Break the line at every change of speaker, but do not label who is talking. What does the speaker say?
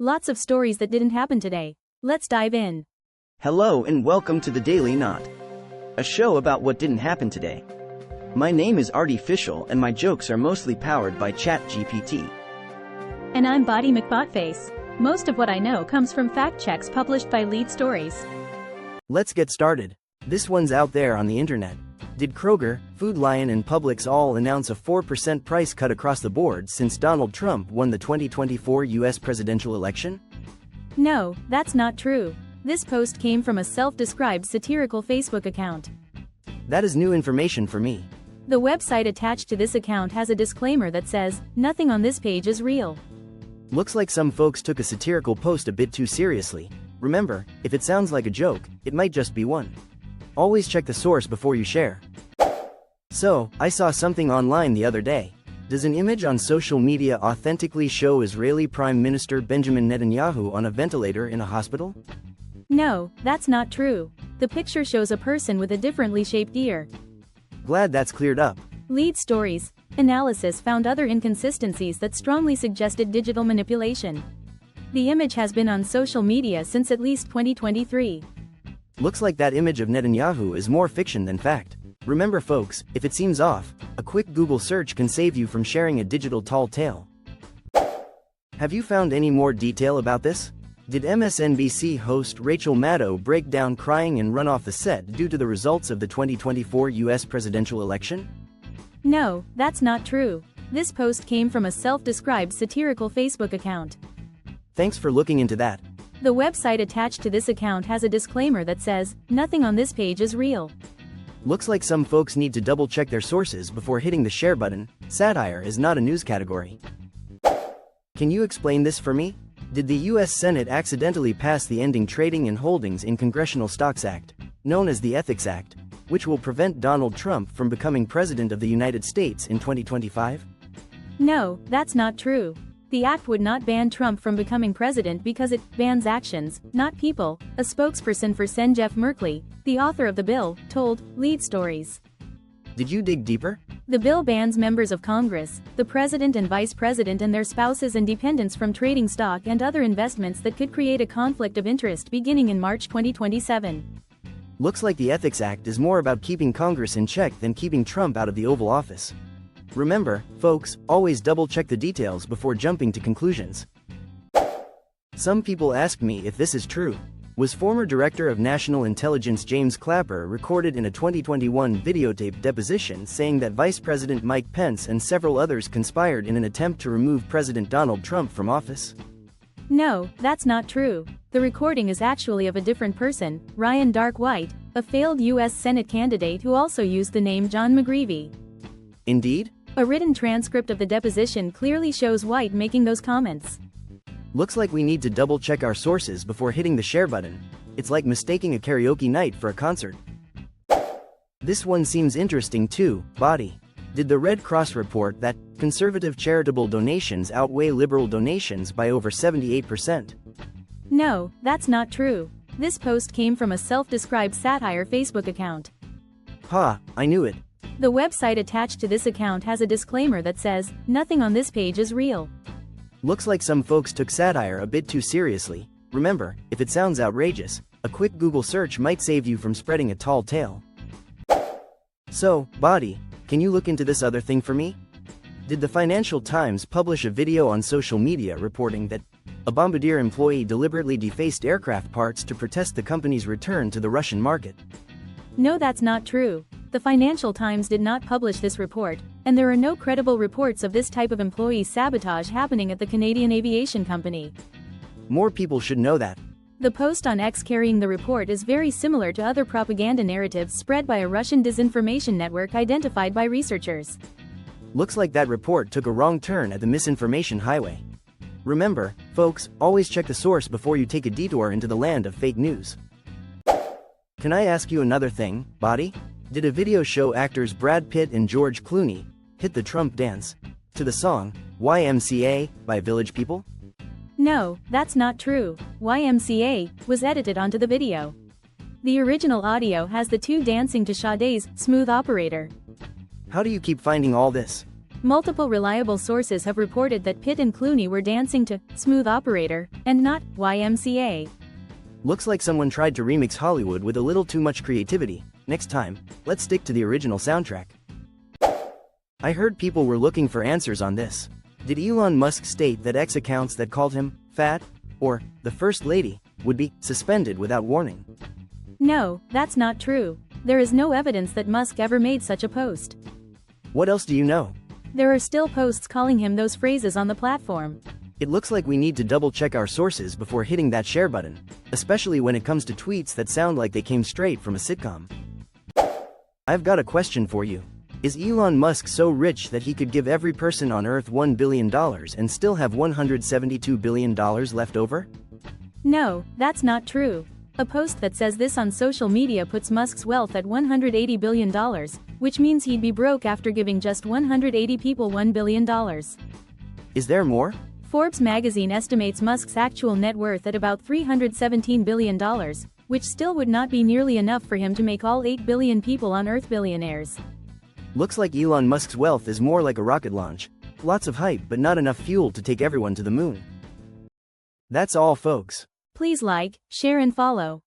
Lots of stories that didn't happen today. Let's dive in.
Hello and welcome to the Daily Knot, a show about what didn't happen today. My name is Artificial and my jokes are mostly powered by ChatGPT.
And I'm Body McBotface. Most of what I know comes from fact checks published by Lead Stories.
Let's get started. This one's out there on the internet. Did Kroger, Food Lion and Publix all announce a 4% price cut across the board since Donald Trump won the 2024 US presidential election?
No, that's not true. This post came from a self-described satirical Facebook account.
That is new information for me.
The website attached to this account has a disclaimer that says, "Nothing on this page is real."
Looks like some folks took a satirical post a bit too seriously. Remember, if it sounds like a joke, it might just be one. Always check the source before you share. So, I saw something online the other day. Does an image on social media authentically show Israeli Prime Minister Benjamin Netanyahu on a ventilator in a hospital?
No, that's not true. The picture shows a person with a differently shaped ear.
Glad that's cleared up.
Lead Stories analysis found other inconsistencies that strongly suggested digital manipulation. The image has been on social media since at least 2023.
Looks like that image of Netanyahu is more fiction than fact. Remember folks, if it seems off, a quick Google search can save you from sharing a digital tall tale. Have you found any more detail about this? Did MSNBC host Rachel Maddow break down crying and run off the set due to the results of the 2024 US presidential election?
No, that's not true. This post came from a self-described satirical Facebook account.
Thanks for looking into that.
The website attached to this account has a disclaimer that says, "Nothing on this page is real."
Looks like some folks need to double-check their sources before hitting the share button. Satire is not a news category. Can you explain this for me? Did the US Senate accidentally pass the Ending Trading and Holdings in Congressional Stocks Act, known as the Ethics Act, which will prevent Donald Trump from becoming President of the United States in 2025?
No, that's not true. The act would not ban Trump from becoming president because it bans actions, not people, a spokesperson for Sen Jeff Merkley, the author of the bill, told Lead Stories.
Did you dig deeper?
The bill bans members of Congress, the president and vice president and their spouses and dependents from trading stock and other investments that could create a conflict of interest beginning in March 2027.
Looks like the Ethics Act is more about keeping Congress in check than keeping Trump out of the Oval Office. Remember, folks, always double-check the details before jumping to conclusions. Some people ask me if this is true. Was former Director of National Intelligence James Clapper recorded in a 2021 videotape deposition saying that Vice President Mike Pence and several others conspired in an attempt to remove President Donald Trump from office?
No, that's not true. The recording is actually of a different person, Ryan Dark White, a failed U.S. Senate candidate who also used the name John McGreevey.
Indeed?
A written transcript of the deposition clearly shows White making those comments.
Looks like we need to double-check our sources before hitting the share button. It's like mistaking a karaoke night for a concert. This one seems interesting too, Body. Did the Red Cross report that conservative charitable donations outweigh liberal donations by over 78%?
No, that's not true. This post came from a self-described satire Facebook account.
Ha, I knew it.
The website attached to this account has a disclaimer that says, "Nothing on this page is real."
Looks like some folks took satire a bit too seriously. Remember, if it sounds outrageous, a quick Google search might save you from spreading a tall tale. So, Body, can you look into this other thing for me? Did the Financial Times publish a video on social media reporting that a Bombardier employee deliberately defaced aircraft parts to protest the company's return to the Russian market?
No, that's not true. The Financial Times did not publish this report, and there are no credible reports of this type of employee sabotage happening at the Canadian aviation company.
More people should know that.
The post on X carrying the report is very similar to other propaganda narratives spread by a Russian disinformation network identified by researchers.
Looks like that report took a wrong turn at the misinformation highway. Remember, folks, always check the source before you take a detour into the land of fake news. Can I ask you another thing, Body? Did a video show actors Brad Pitt and George Clooney hit the Trump dance to the song YMCA by Village People?
No, that's not true. YMCA was edited onto the video. The original audio has the two dancing to Sade's Smooth Operator.
How do you keep finding all this?
Multiple reliable sources have reported that Pitt and Clooney were dancing to Smooth Operator and not YMCA.
Looks like someone tried to remix Hollywood with a little too much creativity. Next time, let's stick to the original soundtrack. I heard people were looking for answers on this. Did Elon Musk state that X accounts that called him fat or the First Lady would be suspended without warning?
No, that's not true. There is no evidence that Musk ever made such a post.
What else do you know?
There are still posts calling him those phrases on the platform.
It looks like we need to double-check our sources before hitting that share button, especially when it comes to tweets that sound like they came straight from a sitcom. I've got a question for you. Is Elon Musk so rich that he could give every person on Earth $1 billion and still have $172 billion left over?
No, that's not true. A post that says this on social media puts Musk's wealth at $180 billion, which means he'd be broke after giving just 180 people $1 billion.
Is there more?
Forbes magazine estimates Musk's actual net worth at about $317 billion, which still would not be nearly enough for him to make all 8 billion people on Earth billionaires.
Looks like Elon Musk's wealth is more like a rocket launch. Lots of hype but not enough fuel to take everyone to the moon. That's all, folks.
Please like, share and follow.